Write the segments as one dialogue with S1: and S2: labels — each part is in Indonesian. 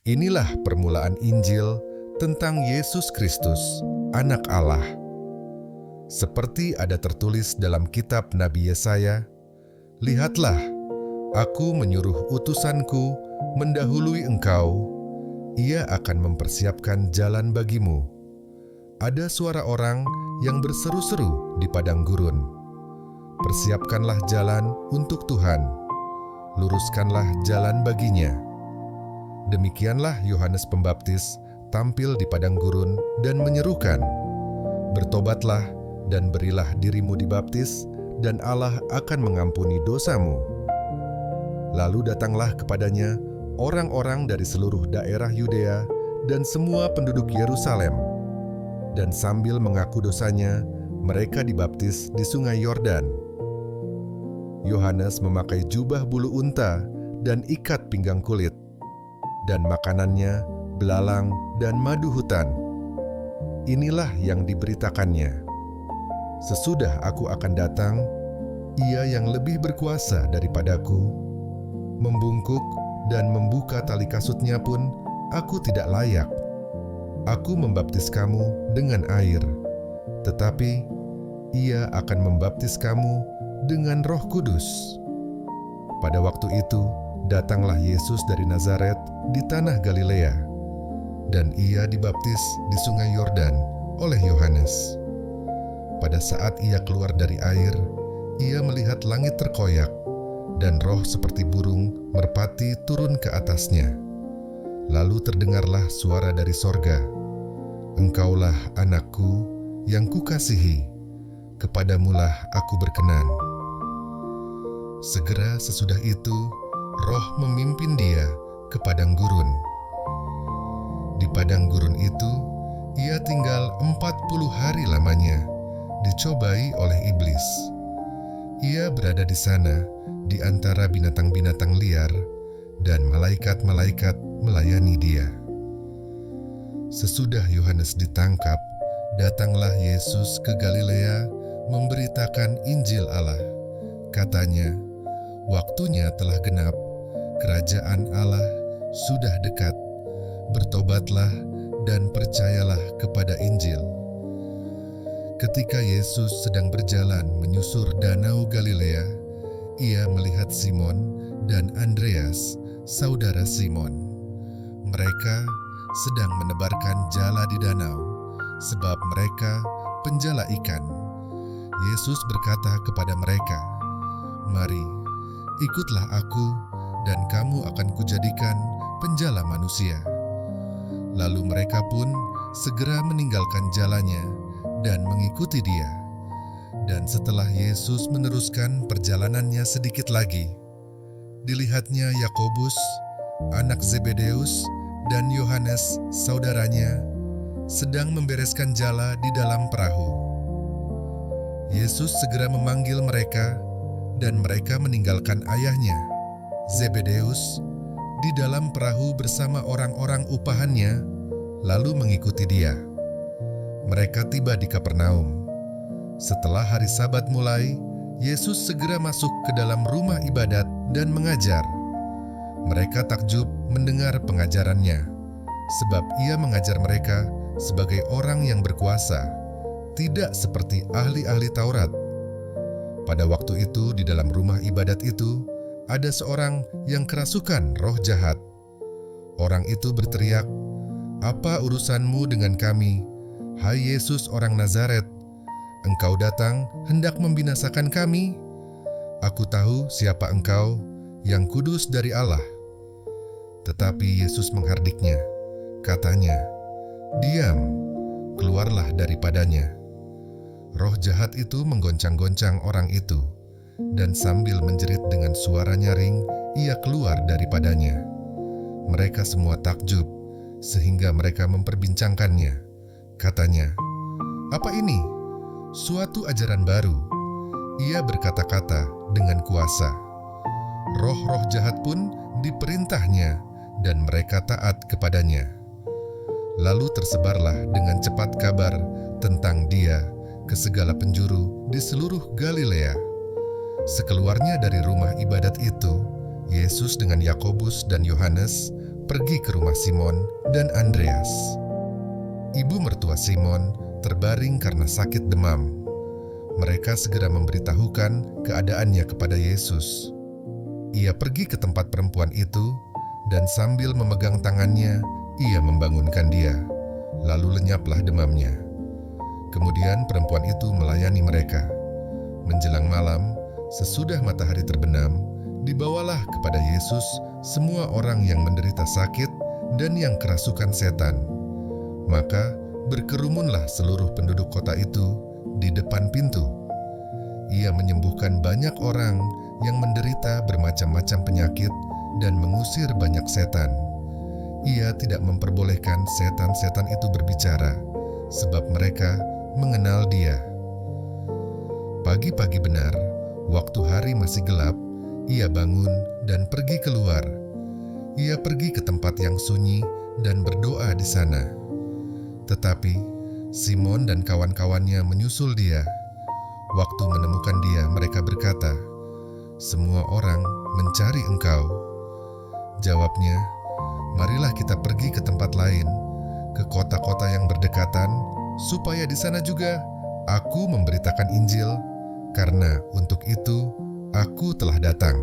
S1: Inilah permulaan Injil tentang Yesus Kristus, Anak Allah. Seperti ada tertulis dalam kitab Nabi Yesaya, "Lihatlah, aku menyuruh utusanku mendahului engkau, ia akan mempersiapkan jalan bagimu." Ada suara orang yang berseru-seru di padang gurun, "Persiapkanlah jalan untuk Tuhan, luruskanlah jalan baginya." Demikianlah Yohanes Pembaptis tampil di padang gurun dan menyerukan, "Bertobatlah dan berilah dirimu dibaptis, dan Allah akan mengampuni dosamu." Lalu datanglah kepadanya orang-orang dari seluruh daerah Yudea dan semua penduduk Yerusalem, dan sambil mengaku dosanya, mereka dibaptis di sungai Yordan. Yohanes memakai jubah bulu unta dan ikat pinggang kulit, dan makanannya belalang dan madu hutan. Inilah yang diberitakannya, "Sesudah aku akan datang, ia yang lebih berkuasa daripadaku. Membungkuk dan membuka tali kasutnya pun aku tidak layak. Aku membaptis kamu dengan air, tetapi ia akan membaptis kamu dengan Roh Kudus." Pada waktu itu, datanglah Yesus dari Nazaret di tanah Galilea, dan ia dibaptis di sungai Yordan oleh Yohanes. Pada saat ia keluar dari air, ia melihat langit terkoyak, dan roh seperti burung merpati turun ke atasnya. Lalu terdengarlah suara dari sorga, "Engkaulah anakku yang kukasihi, kepadamulah aku berkenan." Segera sesudah itu, roh memimpin dia ke padang gurun. Di padang gurun itu, ia tinggal 40 hari lamanya, dicobai oleh iblis. Ia berada di sana di antara binatang-binatang liar, dan malaikat-malaikat melayani dia. Sesudah Yohanes ditangkap, datanglah Yesus ke Galilea memberitakan Injil Allah. Katanya, "Waktunya telah genap, kerajaan Allah sudah dekat. Bertobatlah dan percayalah kepada Injil." Ketika Yesus sedang berjalan menyusur danau Galilea, ia melihat Simon dan Andreas, saudara Simon. Mereka sedang menebarkan jala di danau, sebab mereka penjala ikan. Yesus berkata kepada mereka, "Mari, ikutlah aku, dan kamu akan kujadikan penjala manusia." Lalu mereka pun segera meninggalkan jalannya dan mengikuti dia. Dan setelah Yesus meneruskan perjalanannya sedikit lagi, dilihatnya Yakobus, anak Zebedeus, dan Yohanes, saudaranya, sedang membereskan jala di dalam perahu. Yesus segera memanggil mereka, dan mereka meninggalkan ayahnya, Zebedeus, di dalam perahu bersama orang-orang upahannya, lalu mengikuti dia. Mereka tiba di Kapernaum. Setelah hari Sabat mulai, Yesus segera masuk ke dalam rumah ibadat dan mengajar. Mereka takjub mendengar pengajarannya, sebab ia mengajar mereka sebagai orang yang berkuasa, tidak seperti ahli-ahli Taurat. Pada waktu itu di dalam rumah ibadat itu, ada seorang yang kerasukan roh jahat. Orang itu berteriak, "Apa urusanmu dengan kami, hai Yesus orang Nazaret? Engkau datang hendak membinasakan kami? Aku tahu siapa engkau, yang kudus dari Allah." Tetapi Yesus menghardiknya. Katanya, "Diam, keluarlah daripadanya." Roh jahat itu menggoncang-goncang orang itu, dan sambil menjerit dengan suara nyaring, ia keluar daripadanya. Mereka semua takjub, sehingga mereka memperbincangkannya. Katanya, "Apa ini? Suatu ajaran baru. Ia berkata-kata dengan kuasa. Roh-roh jahat pun diperintahnya, dan mereka taat kepadanya." Lalu tersebarlah dengan cepat kabar tentang dia ke segala penjuru di seluruh Galilea. Sekeluarnya dari rumah ibadat itu, Yesus dengan Yakobus dan Yohanes pergi ke rumah Simon dan Andreas. Ibu mertua Simon terbaring karena sakit demam. Mereka segera memberitahukan keadaannya kepada Yesus. Ia pergi ke tempat perempuan itu dan sambil memegang tangannya, ia membangunkan dia. Lalu lenyaplah demamnya. Kemudian perempuan itu melayani mereka. Menjelang malam, sesudah matahari terbenam, dibawalah kepada Yesus semua orang yang menderita sakit dan yang kerasukan setan. Maka berkerumunlah seluruh penduduk kota itu di depan pintu. Ia menyembuhkan banyak orang yang menderita bermacam-macam penyakit dan mengusir banyak setan. Ia tidak memperbolehkan setan-setan itu berbicara, sebab mereka mengenal Dia. Pagi-pagi benar, waktu hari masih gelap, ia bangun dan pergi keluar. Ia pergi ke tempat yang sunyi dan berdoa di sana. Tetapi Simon dan kawan-kawannya menyusul dia. Waktu menemukan dia, mereka berkata, "Semua orang mencari Engkau." Jawabnya, "Marilah kita pergi ke tempat lain, ke kota-kota yang berdekatan, supaya di sana juga aku memberitakan Injil, karena untuk itu aku telah datang."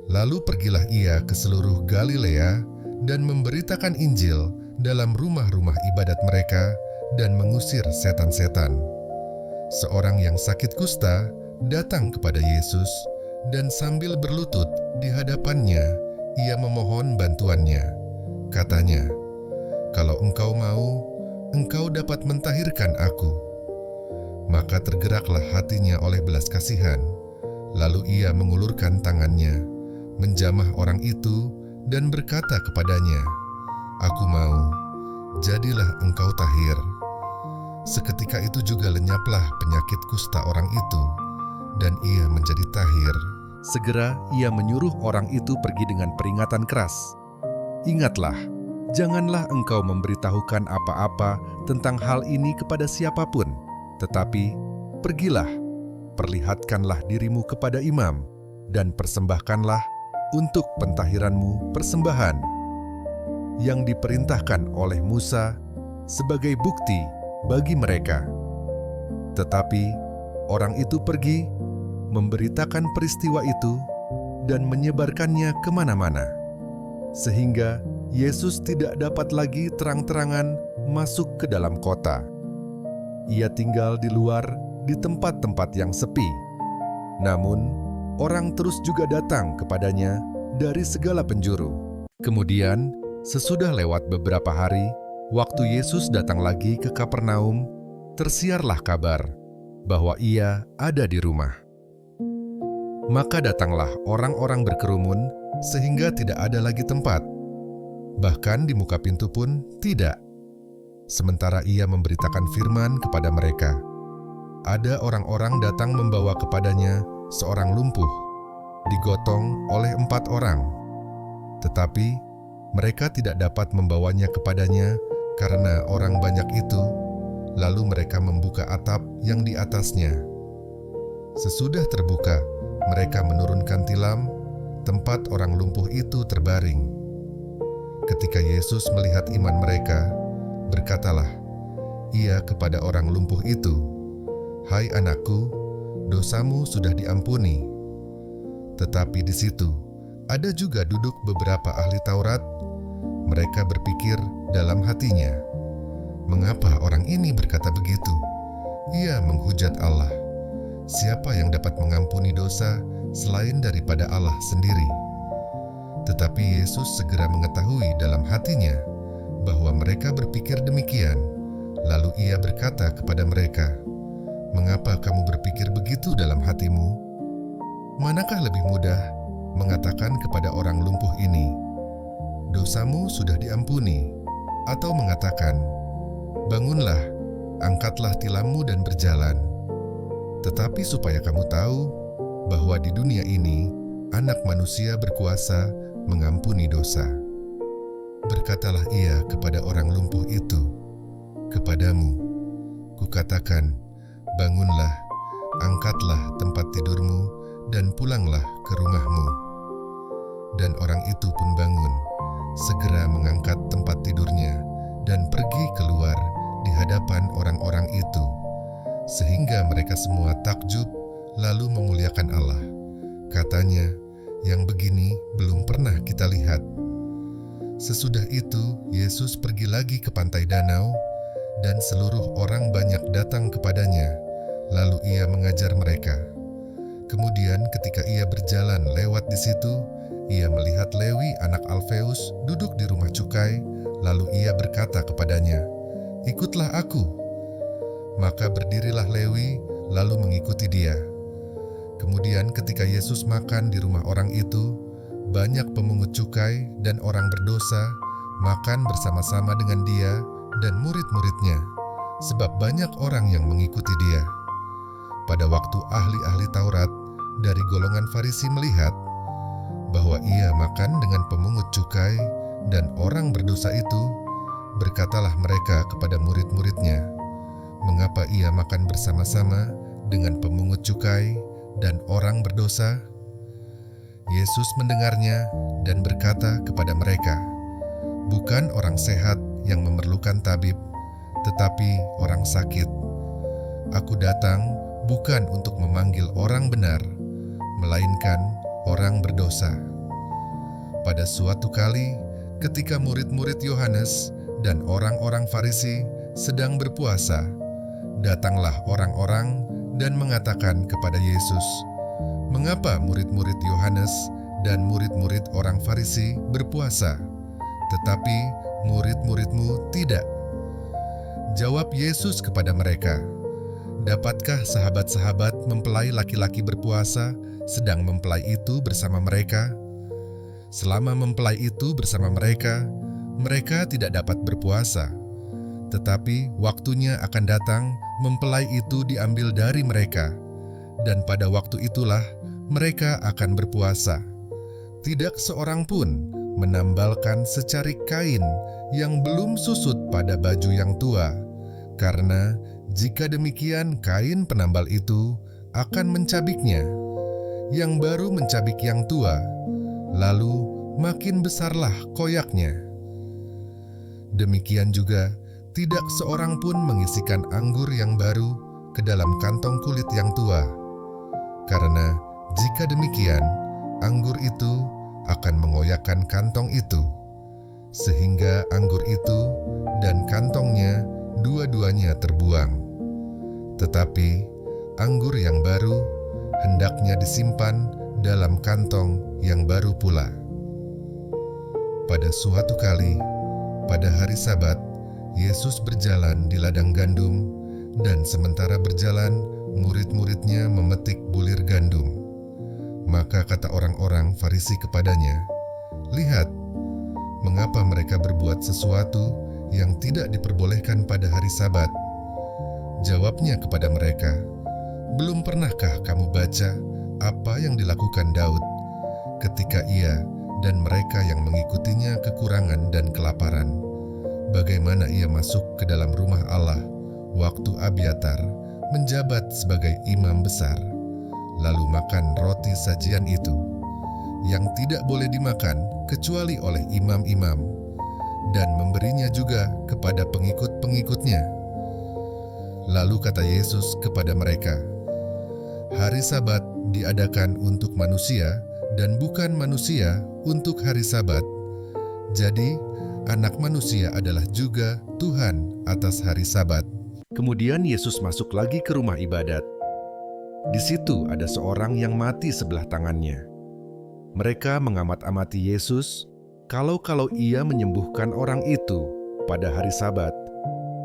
S1: Lalu pergilah ia ke seluruh Galilea dan memberitakan Injil dalam rumah-rumah ibadat mereka dan mengusir setan-setan. Seorang yang sakit kusta datang kepada Yesus dan sambil berlutut di hadapannya, ia memohon bantuannya. Katanya, "Kalau Engkau mau, Engkau dapat mentahirkan aku." Maka tergeraklah hatinya oleh belas kasihan. Lalu ia mengulurkan tangannya, menjamah orang itu dan berkata kepadanya, "Aku mau, jadilah engkau tahir." Seketika itu juga lenyaplah penyakit kusta orang itu, dan ia menjadi tahir. Segera ia menyuruh orang itu pergi dengan peringatan keras. "Ingatlah, janganlah engkau memberitahukan apa-apa tentang hal ini kepada siapapun, tetapi pergilah, perlihatkanlah dirimu kepada imam, dan persembahkanlah untuk pentahiranmu persembahan yang diperintahkan oleh Musa sebagai bukti bagi mereka." Tetapi orang itu pergi, memberitakan peristiwa itu, dan menyebarkannya kemana-mana, sehingga Yesus tidak dapat lagi terang-terangan masuk ke dalam kota. Ia tinggal di luar di tempat-tempat yang sepi. Namun, orang terus juga datang kepadanya dari segala penjuru. Kemudian, sesudah lewat beberapa hari, waktu Yesus datang lagi ke Kapernaum, tersiarlah kabar bahwa ia ada di rumah. Maka datanglah orang-orang berkerumun sehingga tidak ada lagi tempat. Bahkan di muka pintu pun tidak. Sementara ia memberitakan firman kepada mereka, ada orang-orang datang membawa kepadanya seorang lumpuh, digotong oleh 4 orang. Tetapi mereka tidak dapat membawanya kepadanya karena orang banyak itu. Lalu mereka membuka atap yang di atasnya. Sesudah terbuka, mereka menurunkan tilam, tempat orang lumpuh itu terbaring. Ketika Yesus melihat iman mereka, berkatalah ia kepada orang lumpuh itu, "Hai anakku, dosamu sudah diampuni." Tetapi di situ ada juga duduk beberapa ahli Taurat. Mereka berpikir dalam hatinya, "Mengapa orang ini berkata begitu? Ia menghujat Allah. Siapa yang dapat mengampuni dosa selain daripada Allah sendiri?" Tetapi Yesus segera mengetahui dalam hatinya bahwa mereka berpikir demikian. Lalu ia berkata kepada mereka, "Mengapa kamu berpikir begitu dalam hatimu? Manakah lebih mudah mengatakan kepada orang lumpuh ini, 'Dosamu sudah diampuni,' atau mengatakan, 'Bangunlah, angkatlah tilammu dan berjalan'? Tetapi supaya kamu tahu bahwa di dunia ini Anak Manusia berkuasa mengampuni dosa." Berkatalah ia kepada orang lumpuh itu, "Kepadamu, kukatakan, bangunlah, angkatlah tempat tidurmu, dan pulanglah ke rumahmu." Dan orang itu pun bangun, segera mengangkat tempat tidurnya dan pergi keluar di hadapan orang-orang itu, sehingga mereka semua takjub lalu memuliakan Allah. Katanya, "Yang begini belum pernah kita lihat." Sesudah itu, Yesus pergi lagi ke pantai danau, dan seluruh orang banyak datang kepadanya, lalu ia mengajar mereka. Kemudian ketika ia berjalan lewat di situ, ia melihat Lewi anak Alfeus duduk di rumah cukai, lalu ia berkata kepadanya, "Ikutlah aku." Maka berdirilah Lewi, lalu mengikuti dia. Kemudian ketika Yesus makan di rumah orang itu, banyak pemungut cukai dan orang berdosa makan bersama-sama dengan dia dan murid-muridnya, sebab banyak orang yang mengikuti dia. Pada waktu ahli-ahli Taurat dari golongan Farisi melihat bahwa ia makan dengan pemungut cukai dan orang berdosa itu, berkatalah mereka kepada murid-muridnya, "Mengapa ia makan bersama-sama dengan pemungut cukai dan orang berdosa?" Yesus mendengarnya dan berkata kepada mereka, "Bukan orang sehat yang memerlukan tabib, tetapi orang sakit. Aku datang bukan untuk memanggil orang benar, melainkan orang berdosa." Pada suatu kali, ketika murid-murid Yohanes dan orang-orang Farisi sedang berpuasa, datanglah orang-orang dan mengatakan kepada Yesus, "Mengapa murid-murid Yohanes dan murid-murid orang Farisi berpuasa, tetapi murid-muridmu tidak?" Jawab Yesus kepada mereka, "Dapatkah sahabat-sahabat mempelai laki-laki berpuasa sedang mempelai itu bersama mereka? Selama mempelai itu bersama mereka, mereka tidak dapat berpuasa. Tetapi waktunya akan datang mempelai itu diambil dari mereka, dan pada waktu itulah mereka akan berpuasa. Tidak seorang pun menambalkan secarik kain yang belum susut pada baju yang tua, karena jika demikian kain penambal itu akan mencabiknya. Yang baru mencabik yang tua, lalu makin besarlah koyaknya. Demikian juga, tidak seorang pun mengisikan anggur yang baru ke dalam kantong kulit yang tua, karena jika demikian, anggur itu akan mengoyakkan kantong itu, sehingga anggur itu dan kantongnya dua-duanya terbuang. Tetapi anggur yang baru hendaknya disimpan dalam kantong yang baru pula. Pada suatu kali, pada hari Sabat, Yesus berjalan di ladang gandum, dan sementara berjalan, murid-muridnya memetik bulir gandum. Maka kata orang-orang Farisi kepadanya, "Lihat, mengapa mereka berbuat sesuatu yang tidak diperbolehkan pada hari Sabat?" Jawabnya kepada mereka, "Belum pernahkah kamu baca apa yang dilakukan Daud ketika ia dan mereka yang mengikutinya kekurangan dan kelaparan? Bagaimana ia masuk ke dalam rumah Allah waktu Abiatar menjabat sebagai imam besar, lalu makan roti sajian itu, yang tidak boleh dimakan kecuali oleh imam-imam, dan memberinya juga kepada pengikut-pengikutnya." Lalu kata Yesus kepada mereka, "Hari Sabat diadakan untuk manusia dan bukan manusia untuk hari Sabat. Jadi, Anak Manusia adalah juga Tuhan atas hari Sabat." Kemudian Yesus masuk lagi ke rumah ibadat. Di situ ada seorang yang mati sebelah tangannya. Mereka mengamat-amati Yesus kalau ia menyembuhkan orang itu pada hari Sabat,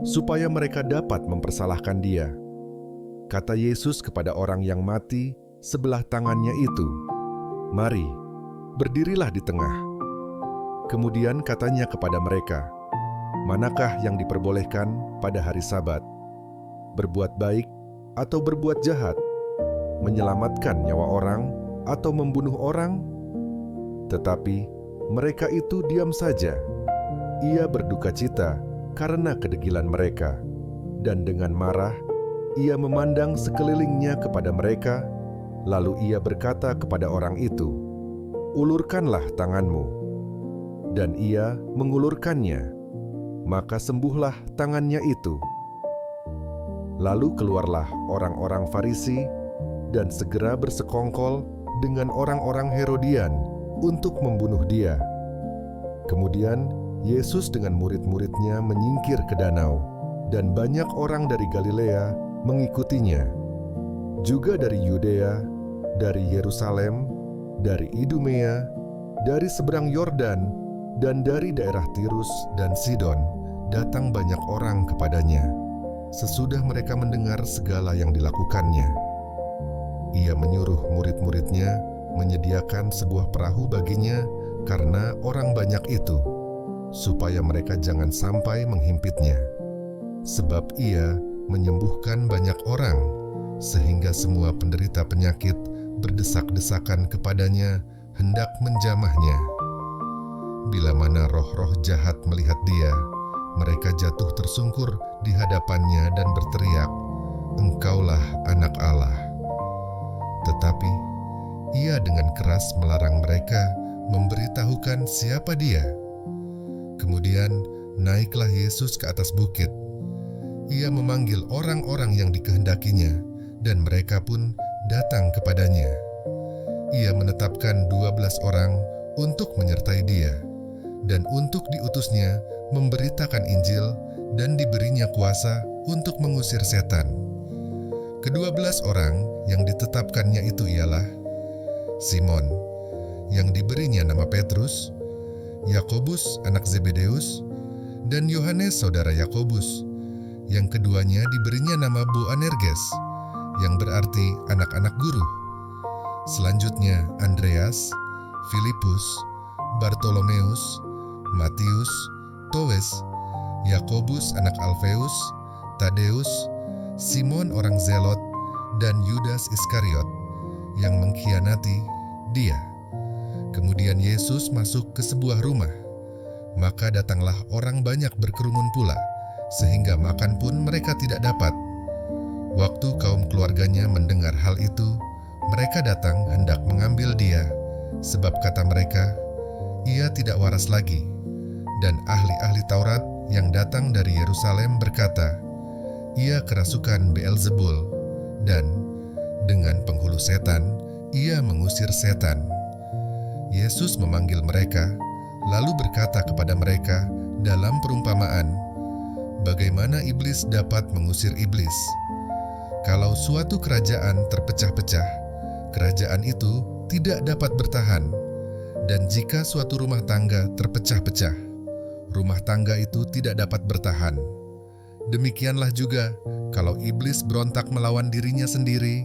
S1: supaya mereka dapat mempersalahkan dia. Kata Yesus kepada orang yang mati sebelah tangannya itu, "Mari, berdirilah di tengah." Kemudian katanya kepada mereka, "Manakah yang diperbolehkan pada hari Sabat? Berbuat baik atau berbuat jahat? Menyelamatkan nyawa orang atau membunuh orang?" Tetapi mereka itu diam saja. Ia berduka cita karena kedegilan mereka, dan dengan marah ia memandang sekelilingnya kepada mereka, lalu ia berkata kepada orang itu, "Ulurkanlah tanganmu." dan ia mengulurkannya. Maka sembuhlah tangannya itu. Lalu keluarlah orang-orang Farisi dan segera bersekongkol dengan orang-orang Herodian untuk membunuh dia. Kemudian Yesus dengan murid-muridnya menyingkir ke danau, dan banyak orang dari Galilea mengikutinya. Juga dari Yudea, dari Yerusalem, dari Idumea, dari seberang Yordan, dan dari daerah Tirus dan Sidon, datang banyak orang kepadanya. Sesudah mereka mendengar segala yang dilakukannya, ia menyuruh murid-muridnya menyediakan sebuah perahu baginya karena orang banyak itu, supaya mereka jangan sampai menghimpitnya. Sebab ia menyembuhkan banyak orang, sehingga semua penderita penyakit berdesak-desakan kepadanya hendak menjamahnya. Bila mana roh-roh jahat melihat dia, mereka jatuh tersungkur di hadapannya dan berteriak, "Engkaulah Anak Allah." Tetapi ia dengan keras melarang mereka memberitahukan siapa dia. Kemudian naiklah Yesus ke atas bukit. Ia memanggil orang-orang yang dikehendakinya, dan mereka pun datang kepadanya. Ia menetapkan 12 orang untuk menyertai dia, dan untuk diutusnya memberitakan Injil, dan diberinya kuasa untuk mengusir setan. Ke-12 orang yang ditetapkannya itu ialah Simon, yang diberinya nama Petrus, Yakobus anak Zebedeus, dan Yohanes saudara Yakobus, yang keduanya diberinya nama Boanerges, yang berarti anak-anak guru. Selanjutnya Andreas, Filipus, Bartolomeus, Matius, Towes, Yakobus anak Alfeus, Tadeus, Simon orang Zelot, dan Yudas Iskariot, yang mengkhianati dia. Kemudian Yesus masuk ke sebuah rumah. Maka datanglah orang banyak berkerumun pula, sehingga makan pun mereka tidak dapat. Waktu kaum keluarganya mendengar hal itu, mereka datang hendak mengambil dia, sebab kata mereka, ia tidak waras lagi. Dan ahli-ahli Taurat yang datang dari Yerusalem berkata, ia kerasukan Beelzebul, dan dengan penghulu setan, ia mengusir setan. Yesus memanggil mereka, lalu berkata kepada mereka dalam perumpamaan, bagaimana iblis dapat mengusir iblis? Kalau suatu kerajaan terpecah-pecah, kerajaan itu tidak dapat bertahan. Dan jika suatu rumah tangga terpecah-pecah, rumah tangga itu tidak dapat bertahan. Demikianlah juga kalau iblis berontak melawan dirinya sendiri,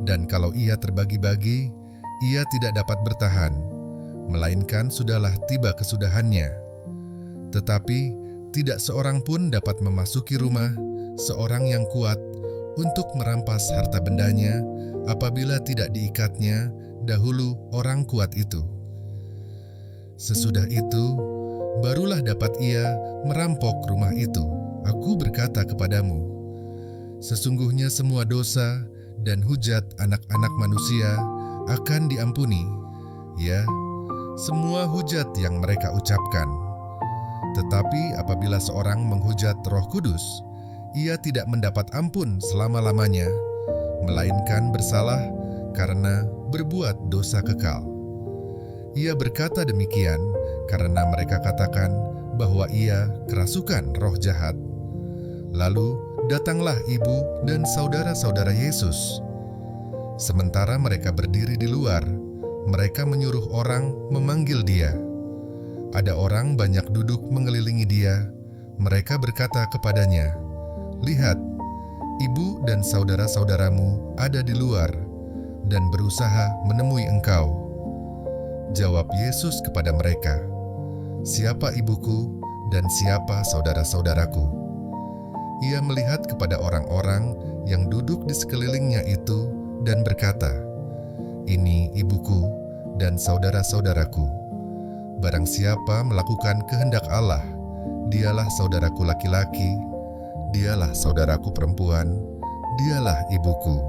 S1: dan kalau ia terbagi-bagi, ia tidak dapat bertahan, melainkan sudahlah tiba kesudahannya. Tetapi tidak seorang pun dapat memasuki rumah seorang yang kuat untuk merampas harta bendanya apabila tidak diikatnya dahulu orang kuat itu. Sesudah itu, barulah dapat ia merampok rumah itu. Aku berkata kepadamu, sesungguhnya semua dosa dan hujat anak-anak manusia akan diampuni, ya, semua hujat yang mereka ucapkan. Tetapi apabila seorang menghujat Roh Kudus, ia tidak mendapat ampun selama-lamanya, melainkan bersalah karena berbuat dosa kekal. Ia berkata demikian karena mereka katakan bahwa ia kerasukan roh jahat. Lalu datanglah ibu dan saudara-saudara Yesus. Sementara mereka berdiri di luar, mereka menyuruh orang memanggil dia. Ada orang banyak duduk mengelilingi dia. Mereka berkata kepadanya, lihat, ibu dan saudara-saudaramu ada di luar dan berusaha menemui engkau. Jawab Yesus kepada mereka, siapa ibuku dan siapa saudara-saudaraku? Ia melihat kepada orang-orang yang duduk di sekelilingnya itu dan berkata, ini ibuku dan saudara-saudaraku. Barang siapa melakukan kehendak Allah, dialah saudaraku laki-laki, dialah saudaraku perempuan, dialah ibuku.